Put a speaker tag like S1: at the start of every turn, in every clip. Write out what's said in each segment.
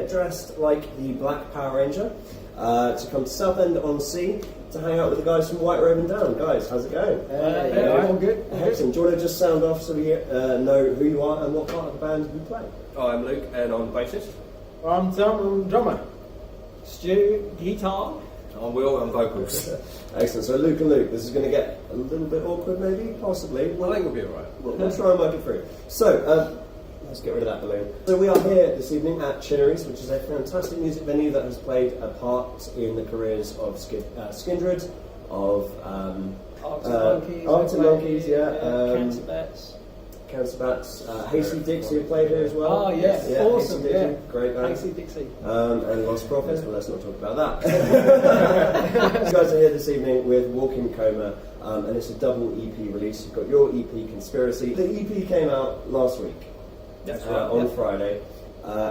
S1: get dressed like the Black Power Ranger to come to Southend-on-Sea to hang out with the guys from White Raven Down. Guys, how's it going?
S2: All good.
S1: Excellent. Do you want to just sound off so we know who you are and what part of the band you play?
S3: I'm Luke and I'm bassist.
S2: I'm Tom, I'm drummer.
S4: Stu, guitar.
S3: I'm Will, I'm vocals.
S1: Excellent. So Luke and Luke, this is going to get a little bit awkward maybe, possibly.
S3: I think we'll be alright.
S1: We'll try and work it through. So, let's get rid of that balloon. So we are here this evening at Chinnery's, which is a fantastic music venue that has played a part in the careers of Skindred, of
S4: Arctic Monkeys, Cancer Bats.
S1: Cancer Bats, Hasty Dixie who played here as well.
S4: Oh yes,
S1: yeah,
S4: awesome,
S1: Hasty Dixie, great band.
S4: Hasty Dixie.
S1: And Lost Prophets, but let's not talk about that. You guys are here this evening with Walk in Coma, and it's a double EP release. You've got your EP Conspiracy. The EP came out last week.
S4: That's
S1: on Friday.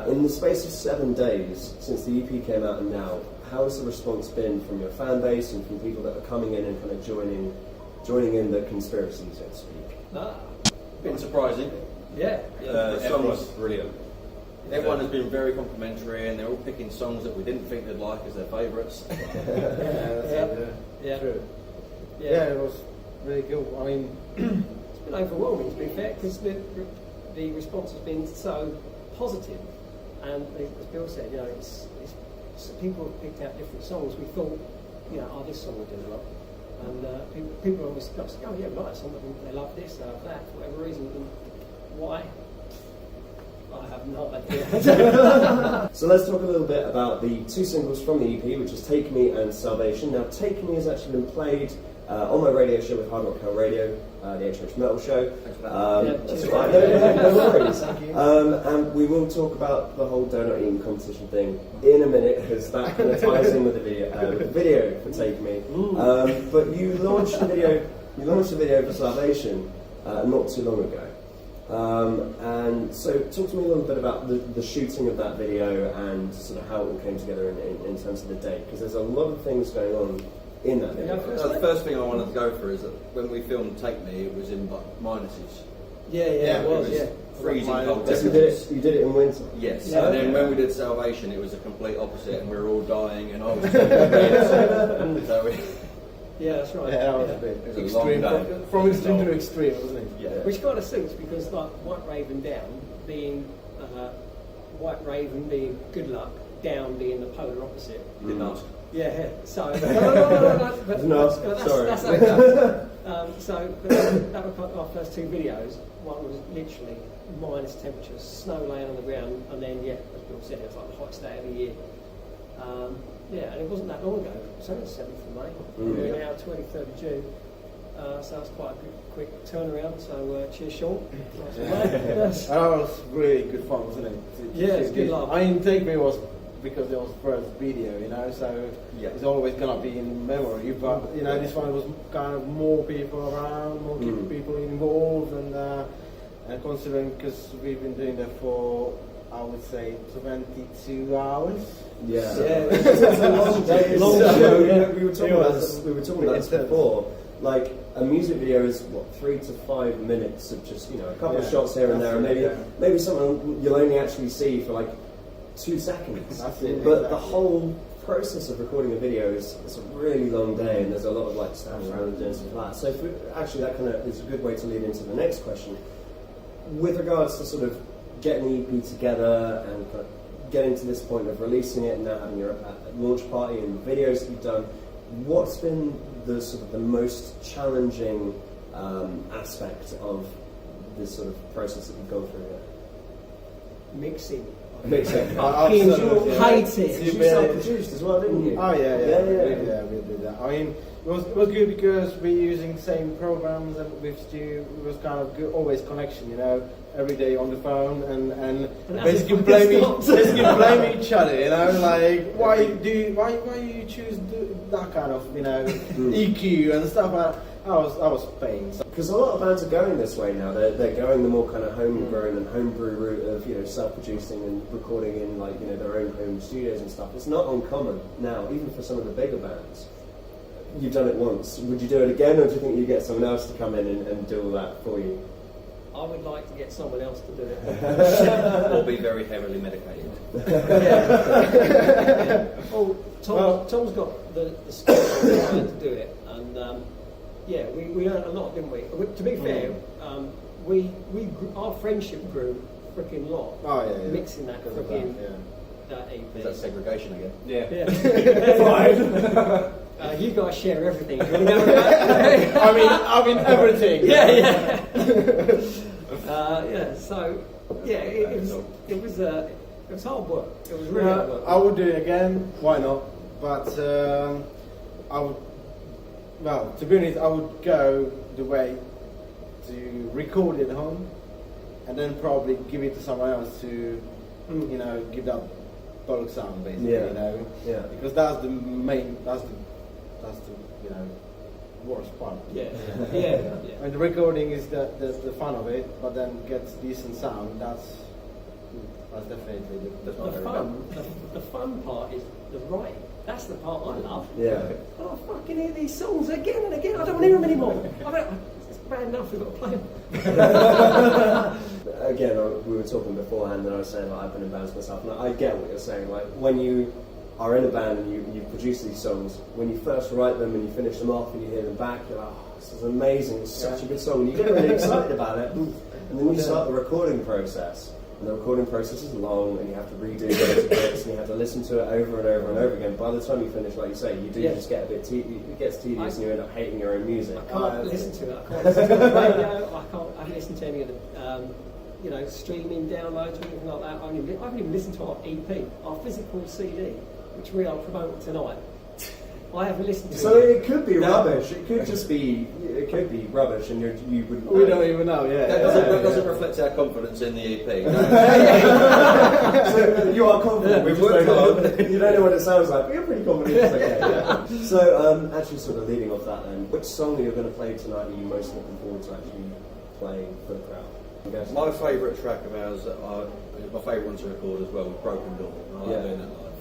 S1: In the space of 7 days since the EP came out and now, how has the response been from your fan base and from people that are coming in and kind of joining in the conspiracy, so to speak?
S3: Been surprising.
S4: Yeah.
S3: The song was brilliant. Everyone has been very complimentary and they're all picking songs that we didn't think they'd like as their favourites.
S4: Yeah.
S2: True. Yeah, it was really cool. I mean,
S4: it's been overwhelming to be fair, because the response has been so positive, and as Bill said, it's people have picked out different songs. We thought, this song would do a lot, and people always say, oh yeah, we like some of them, they love this, they love that, for whatever reason, and why? I have no idea.
S1: So let's talk a little bit about the two singles from the EP, which is Take Me and Salvation. Now, Take Me has actually been played on my radio show with Hard Rock Hell Radio, the HH Metal Show. That's right, no worries. And we will talk about the whole donut eating competition thing in a minute, because that kind of ties in with the video for Take Me. But you launched the video for Salvation not too long ago. And so talk to me a little bit about the shooting of that video and sort of how it all came together in terms of the date, because there's a lot of things going on in that video.
S3: The first thing I wanted to go for is that when we filmed Take Me, it was in minuses.
S4: Yeah, it was.
S3: Freezing cold.
S1: You did it in winter?
S3: Yes,
S4: Yeah,
S3: and then when we did Salvation, it was the complete opposite, and we were all dying, and I was so
S4: Yeah, that's right.
S2: yeah, that was a bit
S3: It was a
S2: extreme.
S3: long day.
S2: From extreme to extreme, wasn't it?
S3: Yeah.
S4: Which kind of suits, because like White Raven Down being White Raven being good luck, down being the polar opposite.
S3: Didn't ask.
S4: Yeah. So that's okay. So that was our first two videos. One was literally minus temperatures, snow laying on the ground, and then as Bill said, it was like the hottest day of the year. And it wasn't that long ago. It was only the 7th of May. We're now 23rd of June. So that's quite a good, quick turnaround. So cheers, Sean. Nice
S2: That was really good fun, wasn't it?
S4: It's good laugh.
S2: I mean, Take Me was because it was first video, so it's always gonna be in memory. But this one was kind of more people around, more people involved, and considering, because we've been doing that for, I would say, 22 hours.
S1: Yeah.
S2: It's a long day.
S1: Long show. We were talking about this before. Like, a music video is 3 to 5 minutes of just a couple of shots here and there, and maybe someone you'll only actually see for like 2 seconds.
S2: That's it,
S1: but
S2: exactly.
S1: the whole process of recording a video is a really long day, and there's a lot of like staff around and doing stuff like that. So actually, that kind of is a good way to lead into the next question. With regards to sort of getting the EP together and kind of getting to this point of releasing it and now having your launch party and videos that you've done, what's been the sort of the most challenging aspect of this sort of process that you've gone through here?
S4: Mixing.
S1: Hate
S4: it.
S1: You self-produced as well, didn't you?
S2: Oh yeah, we did that. I mean, it was good because we're using the same programs, and with Stu, it was kind of good, always connection, every day on the phone, and basically blame each other, like why you choose that kind of EQ and stuff like that. I was paying.
S1: Because a lot of bands are going this way now. They're going the more kind of homegrown and homebrew route of self-producing and recording in their own home studios and stuff. It's not uncommon now, even for some of the bigger bands. You've done it once. Would you do it again, or do you think you get someone else to come in and do all that for you?
S4: I would like to get someone else to do it.
S3: Or be very heavily medicated.
S4: Well, Tom's got the skill to do it, and we learned a lot, didn't we? To be fair, our friendship grew freaking lot.
S2: Oh yeah.
S4: Mixing that freaking that EP.
S3: Is that segregation again?
S4: Yeah.
S1: Fine.
S4: You guys share everything. You know that?
S2: I mean everything.
S4: Yeah. So it was hard work. It was really hard work.
S2: I would do it again. Why not? But I would. Well, to be honest, I would go the way to record it at home, and then probably give it to someone else to, give that bulk sound basically.
S1: Yeah.
S2: Because that's the main. That's the worst part.
S4: Yeah.
S2: And the recording is the fun of it, but then gets decent sound. That's definitely the
S4: The fun part is the writing. That's the part I love.
S1: Yeah.
S4: I fucking hear these songs again and again. I don't want to hear them anymore. It's bad enough we've got to play them.
S1: Again, we were talking beforehand, and I was saying like, I've been in bands myself, and I get what you're saying. Like when you are in a band and you produce these songs, when you first write them and you finish them off and you hear them back, you're like, oh, this is amazing. It's such a good song. And you get really excited about it, and then you start the recording process. And the recording process is long, and you have to redo loads of bits, and you have to listen to it over and over and over again. By the time you finish, like you say, you do just get a bit it gets tedious, and you end up hating your own music.
S4: I can't listen to it. I can't listen to the radio. I haven't listened to any of the streaming downloads or anything like that. I haven't even listened to our EP, our physical CD, which we are promoting tonight. I haven't listened to
S1: So
S4: it.
S1: it could be rubbish. It could just be. It could be rubbish, and you wouldn't.
S2: We don't even know. Yeah.
S3: That doesn't reflect our confidence in the EP.
S1: So you are confident.
S3: We've worked hard.
S1: You don't know what it sounds like, but you're pretty confident. It's okay. So actually, sort of leading off that, then, which song that you're going to play tonight are you most looking forward to actually playing for the crowd?
S3: My favourite track of ours, my favourite one to record as well, was Broken Door. I like doing that live.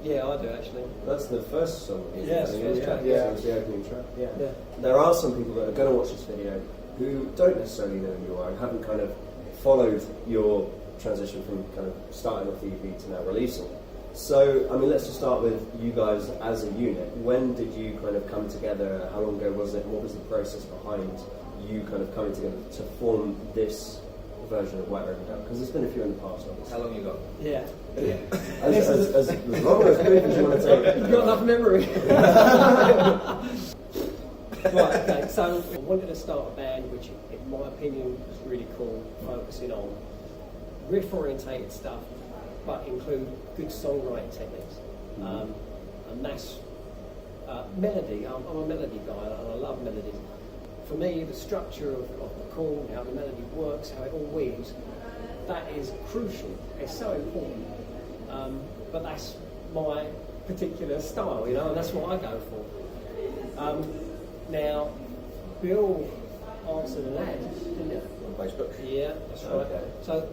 S4: Yeah, I do actually.
S1: That's the first song.
S4: Yeah, it's the first track.
S1: It's the opening track. Yeah. There are some people that are going to watch this video who don't necessarily know who you are and haven't kind of followed your transition from kind of starting off the EP to now releasing. So, I mean, let's just start with you guys as a unit. When did you kind of come together? How long ago was it? What was the process behind you kind of coming together to form this version of White River Down? Because there's been a few in the past, obviously.
S3: How long you got?
S4: Yeah.
S1: As long or as brief as you want to take it.
S4: You've got enough memory. Right, okay, so I wanted to start a band which, in my opinion, was really cool, focusing on riff-orientated stuff, but include good songwriting techniques. And that's melody. I'm a melody guy, and I love melodies. For me, the structure of the chord, how the melody works, how it all weaves, that is crucial. It's so important. But that's my particular style, and that's what I go for. Now, Bill answered an ad, didn't you?
S3: On Facebook?
S4: Yeah, that's right.
S1: Okay.
S4: So,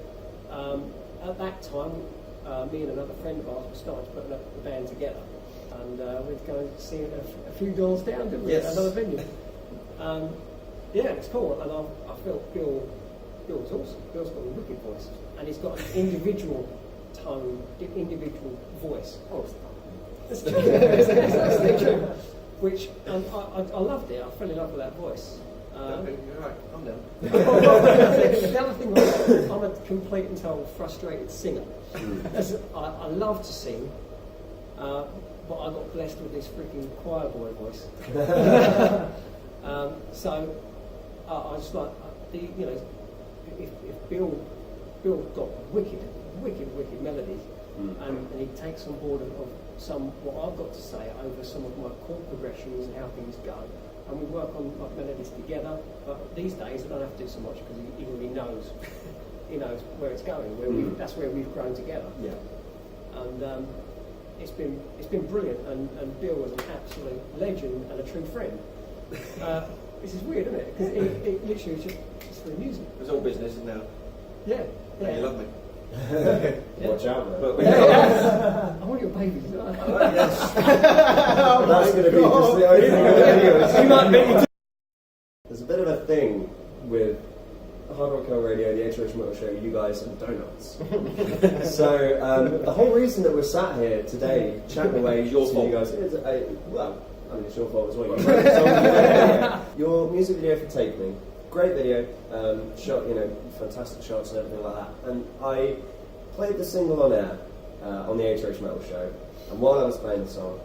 S4: at that time, me and another friend of ours started putting up the band together. And we'd go and see it a few doors down, didn't we?
S3: Yes.
S4: At another venue. Yeah, it's cool. And I felt Bill's awesome. Bill's got a wicked voice. And he's got an individual tone, individual voice. Oh, it's true. It's true. Which I loved it. I fell in love with that voice.
S3: Okay, you're right, calm down.
S4: The other thing was, I'm a complete and total frustrated singer. I love to sing, but I got blessed with this freaking choir boy voice. So I just like, if Bill got wicked melodies, and he takes on board of some what I've got to say over some of my chord progressions and how things go, and we work on like melodies together. But these days I don't have to do so much because he already knows, he knows where it's going. That's where we've grown together.
S1: Yeah.
S4: And it's been brilliant. And Bill was an absolute legend and a true friend. This is weird, isn't it? Because it literally was just for music.
S3: It's all business now.
S4: Yeah.
S3: And you love me.
S1: Watch out, man.
S3: But
S4: I want your babies.
S3: yes.
S1: That's going to be just the opening of the video.
S4: You might make me.
S1: There's a bit of a thing with Hard Rock Hill Radio, the HRH Metal Show, you guys, and donuts. So the whole reason that we're sat here today chatting away to you guys is, well, I mean, it's your fault as well. You wrote the song. Your music video for Take Me, great video, shot, fantastic shots and everything like that. And I played the single on air on the HRH Metal Show, and while I was playing the song,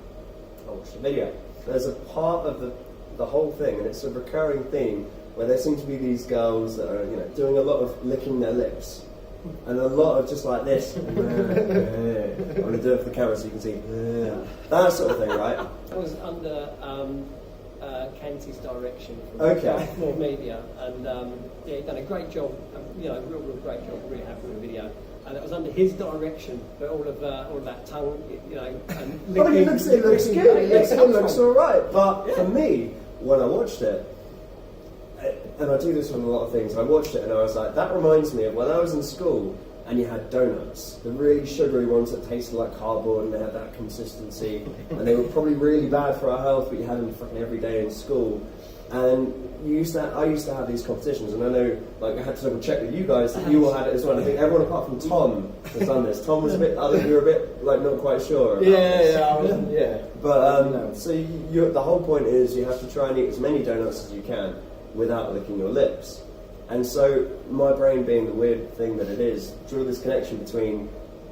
S1: I watched the video. There's a part of the whole thing, and it's a recurring theme, where there seem to be these girls that are, doing a lot of licking their lips, and a lot of just like this. I'm going to do it for the camera so you can see. That sort of thing, right?
S4: That was under Canty's direction from
S1: Okay.
S4: More Media, and he'd done a great job, real great job, really happy with the video. And it was under his direction, but all of that tongue, and licking.
S1: I mean, it looks good. It looks all right. But for me, when I watched it, and I do this with a lot of things, I watched it and I was like, that reminds me of when I was in school and you had donuts, the really sugary ones that tasted like cardboard and they had that consistency, and they were probably really bad for our health, but you had them fucking every day in school. And I used to have these competitions, and I know, like, I had to double check with you guys that you all had it as well. I think everyone apart from Tom has done this. Tom was a bit, you were a bit, like, not quite sure about this.
S2: Yeah.
S1: But, so the whole point is you have to try and eat as many donuts as you can without licking your lips. And so my brain, being the weird thing that it is, drew this connection between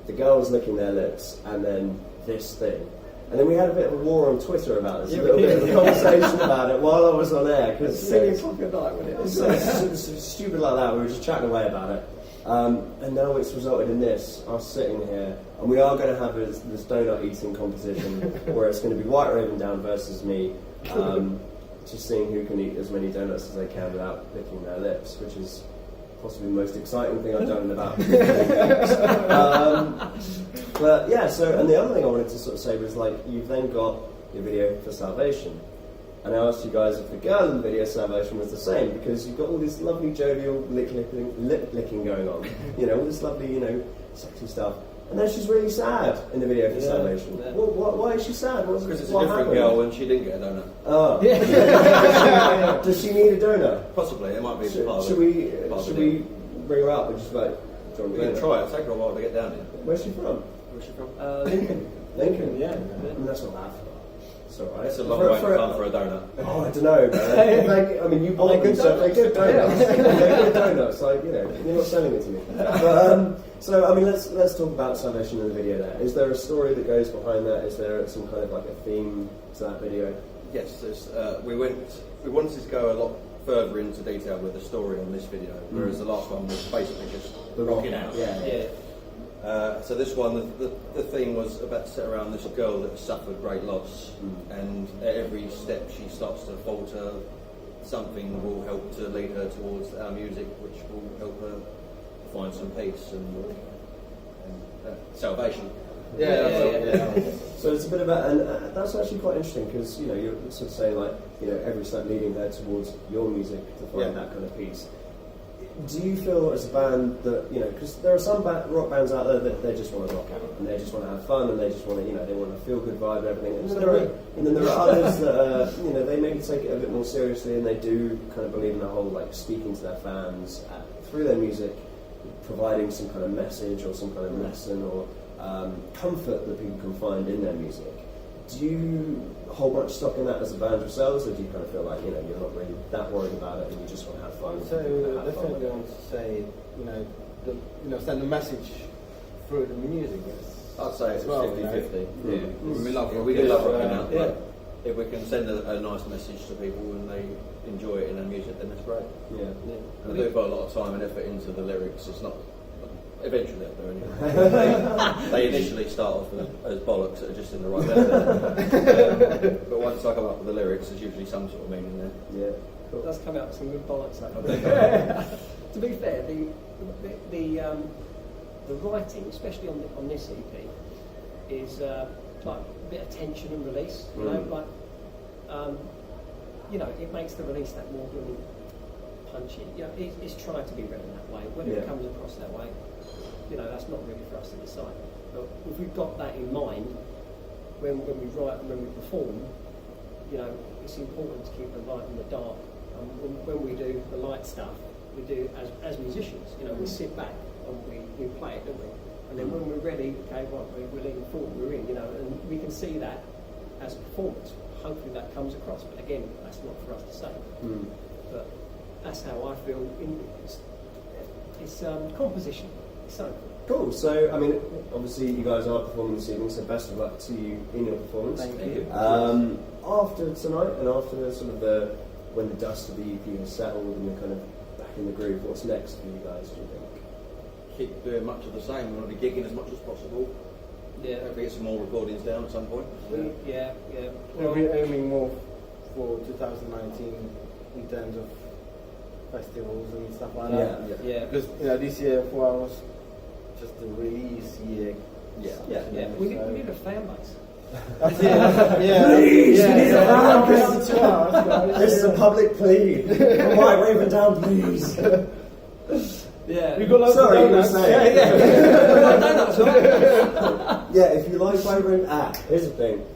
S1: the girls licking their lips and then this thing. And then we had a bit of a war on Twitter about this, a little bit of a conversation about it while I was on air. Because
S4: 6 o'clock at night, wasn't it?
S1: So stupid like that, we were just chatting away about it. And now it's resulted in this, us sitting here, and we are going to have this donut eating competition where it's going to be White Raven Down versus me, just seeing who can eat as many donuts as they can without licking their lips, which is possibly the most exciting thing I've done in about 3 weeks. But yeah, and the other thing I wanted to sort of say was, like, you've then got your video for Salvation. And I asked you guys if the girl in the video Salvation was the same, because you've got all this lovely jovial lip licking going on, all this lovely, sexy stuff. And then she's really sad in the video for Salvation.
S4: Yeah.
S1: Well, why is she sad?
S3: Because it's a different girl and she didn't get a donut.
S1: Oh. Does she need a donut?
S3: Possibly, it might be part of
S1: Should we bring her up and just like, do you want
S3: We can try it, it'll take her a while to get down here.
S1: Where's she from?
S3: Where's she from?
S1: Lincoln,
S2: yeah.
S1: That's not bad for her. It's alright.
S3: It's a long way to come for a donut.
S1: Oh, I don't know, man. You bought them, so they're good donuts. They're good donuts, you're not selling it to me. But, so, I mean, let's talk about Salvation in the video there. Is there a story that goes behind that? Is there some kind of like a theme to that video?
S3: Yes, we wanted to go a lot further into detail with the story on this video, whereas the last one was basically just rocking out.
S1: Yeah.
S3: So this one, the theme was about to set around this girl that suffered great loss, and at every step she starts to falter. Something will help to lead her towards our music, which will help her find some peace and salvation.
S2: Yeah.
S1: So it's a bit about, and that's actually quite interesting, because you're sort of saying, like, every step leading her towards your music to find that kind of peace. Do you feel as a band that, because there are some rock bands out there that they just want to rock out and they just want to have fun and they just want to, they want to feel good vibe and everything. And then there are others that, they maybe take it a bit more seriously and they do kind of believe in the whole, like, speaking to their fans through their music, providing some kind of message or some kind of lesson or comfort that people can find in their music. Do you hold much stock in that as a band yourselves, or do you kind of feel like, you're not really that worried about it and you just want to have fun?
S2: So definitely want to say, send a message through the music.
S3: I'd say it's
S2: well,
S3: 50-50.
S1: Yeah.
S3: We do love rocking out. Yeah. If we can send a nice message to people and they enjoy it in their music, then that's great.
S1: Yeah.
S3: And we do put a lot of time and effort into the lyrics. It's not. Eventually they'll do anyway. They initially start off as bollocks that are just in the right melody. But once I come up with the lyrics, there's usually some sort of meaning there.
S1: Yeah.
S4: Cool. It does come out with some good bollocks. To be fair, the writing, especially on this EP, is like a bit of tension and release. It makes the release that more really punchy. It's trying to be written that way. Whether it comes across that way, that's not really for us to decide. But if we've got that in mind, when we write and when we perform, it's important to keep the light and the dark. When we do the light stuff, we do as musicians. You know, we sit back and we play it, don't we? And then when we're ready, okay, right, we're leaning forward, we're in, you know, and we can see that as a performance. Hopefully that comes across, but again, that's not for us to say. But that's how I feel. It's composition. It's so
S1: cool. So, I mean, obviously you guys are performing this evening, so best of luck to you in your performance.
S2: Thank you.
S1: After tonight and after when the dust of the EP has settled and you're kind of back in the groove, what's next for you guys, do you think?
S3: Keep doing much of the same. We want to be gigging as much as possible.
S4: yeah.
S3: Hopefully get some more recordings down at some point.
S4: Yeah.
S2: We're aiming more for 2019 in terms of festivals and stuff like that.
S4: Yeah.
S2: Because this year for us was just the release year.
S4: Yeah. We need a fan base.
S2: That's it. Yeah.
S1: Please, we need a fan base.
S2: Come to us, guys.
S1: This is a public plea. From White Raven down, please.
S4: Yeah.
S2: We got loads
S1: Sorry,
S2: of
S1: you were
S2: donuts.
S1: saying.
S4: Donuts, right?
S1: Yeah, if you like White Raven, here's the thing.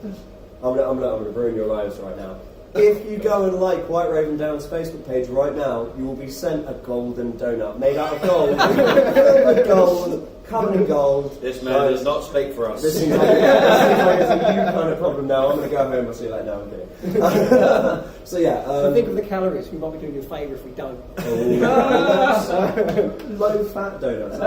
S1: I'm gonna ruin your lives right now. If you go and like White Raven Down's Facebook page right now, you will be sent a golden donut made out of gold, filled with gold, covered in gold.
S3: This man does not speak for us.
S1: This seems like it's a you kind of problem now. I'm going to go home. I'll see you later. No, I'm kidding. So yeah.
S4: Think of the calories. We might be doing you a favour if we don't.
S1: Low-fat donuts.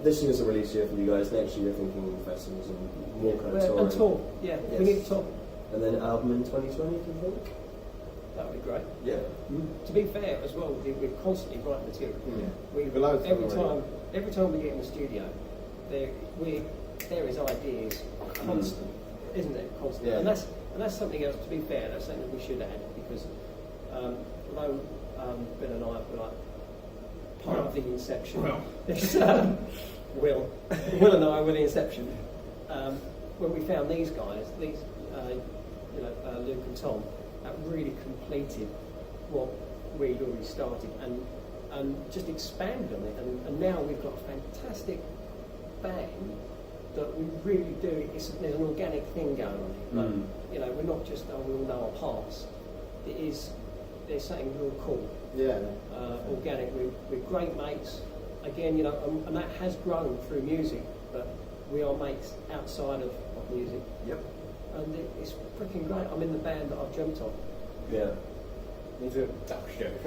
S1: This year's a release year for you guys. Next year, you're thinking festivals and more kind of touring.
S4: And tour. Yeah.
S1: Yes.
S4: We need a tour.
S1: And then album in 2020, do you think?
S4: That would be great.
S3: Yeah.
S4: To be fair, as well, we're constantly writing material.
S2: We've loads
S4: Every
S2: already.
S4: time we get in the studio, there is ideas constant, isn't it? Constant,
S2: Yeah.
S4: and that's something else. To be fair, that's something that we should add because although Bill and I were like part of the inception. Will and I were the inception. When we found these guys, Luke and Tom, that really completed what we'd already started and just expanded on it. And now we've got a fantastic band that we really do. There's an organic thing going on here. But, we're not just we all know our parts. There's something real cool.
S2: Yeah.
S4: Organic. We're great mates. Again, and that has grown through music, but we are mates outside of music.
S3: Yep.
S4: And it's freaking great. I'm in the band that I've dreamt of.
S1: Yeah.
S2: Me too.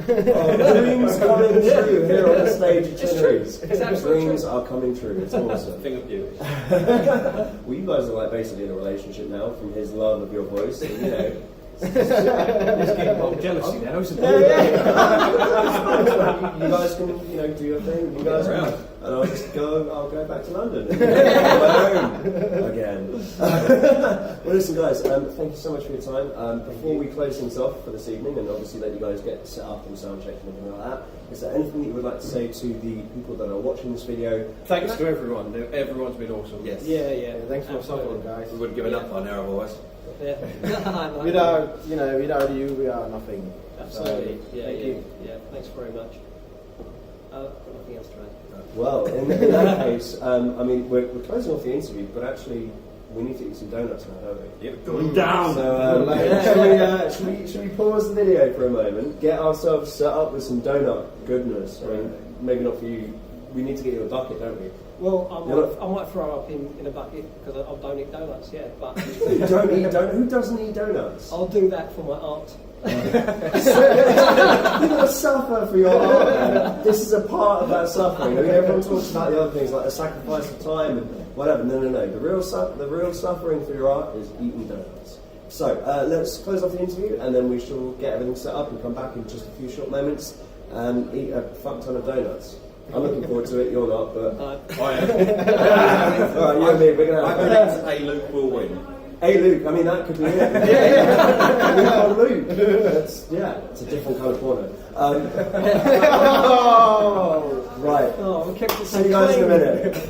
S1: Dreams coming true here on the stage at Chinnery.
S4: It's absolutely
S1: Dreams
S4: true.
S1: are coming true. It's awesome.
S3: Thing of beauty.
S1: Well, you guys are like basically in a relationship now from his love of your voice. And,
S5: It's getting a little jealousy now, isn't it?
S1: you guys can, do your thing. You guys can, and I'll go back to London and home again. Well, listen, guys, thank you so much for your time. Before we close things off for this evening, and obviously let you guys get set up and sound check and everything like that, is there anything that you would like to say to the people that are watching this video?
S5: Thanks to everyone. Everyone's been awesome.
S3: Yes.
S4: Yeah.
S2: Thanks for the
S4: Absolutely.
S2: support, guys.
S3: We would have given up by now otherwise.
S4: Yeah.
S2: Without you, we are nothing.
S4: Absolutely.
S2: So, thank you.
S4: Yeah. Thanks very much. Got nothing else to add.
S1: Well, in that case, we're closing off the interview, but actually, we need to eat some donuts now, don't we?
S5: Yep. Going down.
S1: So, should we pause the video for a moment, get ourselves set up with some donut goodness? I mean, maybe not for you. We need to get you a bucket, don't we?
S4: Well, I might throw up in a bucket because I don't eat donuts. Yeah, but
S1: You don't eat donuts? Who doesn't eat donuts?
S4: I'll do that for my art.
S1: You're going to suffer for your art. Man. This is a part of that suffering. I mean, everyone talks about the other things like the sacrifice of time and whatever. No. The real suffering for your art is eating donuts. So let's close off the interview, and then we shall get everything set up and come back in just a few short moments and eat a fuck ton of donuts. I'm looking forward to it. You're not, but
S5: I am.
S1: all right, you and me, we're gonna
S3: I
S1: have
S3: predict Luke will win.
S1: Hey Luke, I mean that could be it. Luke on Luke. It's a different kind of porno. Right.
S4: Oh, we kept it so
S1: See you guys in a
S4: clean.
S1: minute.